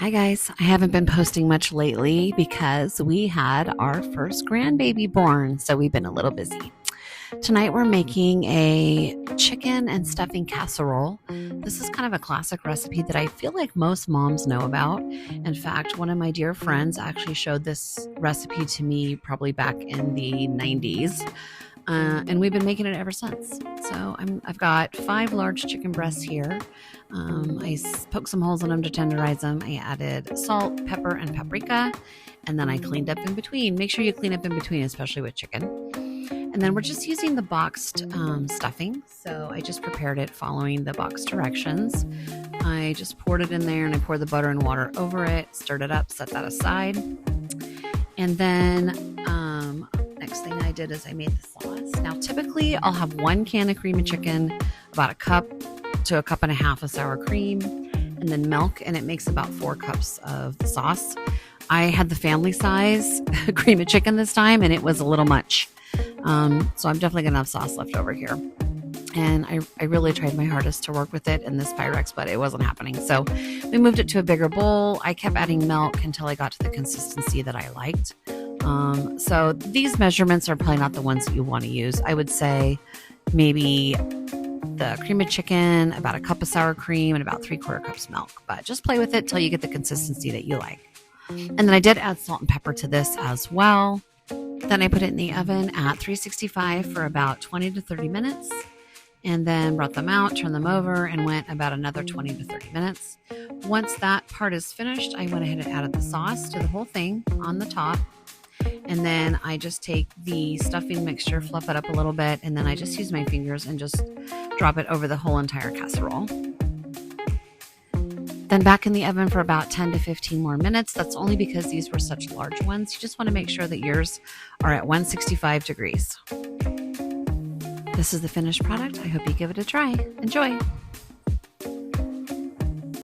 Hi guys, I haven't been posting much lately because we had our first grandbaby born, so we've been a little busy. Tonight we're making a chicken and stuffing casserole. This is kind of a classic recipe that I feel like most moms know about. In fact, one of my dear friends actually showed this recipe to me probably back in the 90s. And we've been making it ever since. So I've got 5 large chicken breasts here. I poked some holes in them to tenderize them. I added salt, pepper, and paprika, and then I cleaned up in between. Make sure you clean up in between, especially with chicken. And then we're just using the boxed stuffing. So I just prepared it following the box directions. I just poured it in there and I poured the butter and water over it, stirred it up, set that aside. And then next thing I did is I made the sauce. Now, typically I'll have 1 can of cream of chicken, about a cup to a cup and a half of sour cream, and then milk, and it makes about 4 cups of the sauce. I had the family size cream of chicken this time, and it was a little much. So I'm definitely going to have sauce left over here. And I really tried my hardest to work with it in this Pyrex, but it wasn't happening. So we moved it to a bigger bowl. I kept adding milk until I got to the consistency that I liked. So these measurements are probably not the ones that you want to use. I would say maybe the cream of chicken, about a cup of sour cream, and about 3/4 cups milk. But just play with it till you get the consistency that you like. And then I did add salt and pepper to this as well. Then I put it in the oven at 365 for about 20 to 30 minutes. And then brought them out, turned them over, and went about another 20 to 30 minutes. Once that part is finished, I went ahead and added the sauce to the whole thing on the top. And then I just take the stuffing mixture, fluff it up a little bit, and then I just use my fingers and just drop it over the whole entire casserole. Then back in the oven for about 10 to 15 more minutes. That's only because these were such large ones. You just want to make sure that yours are at 165 degrees. This is the finished product. I hope you give it a try. Enjoy.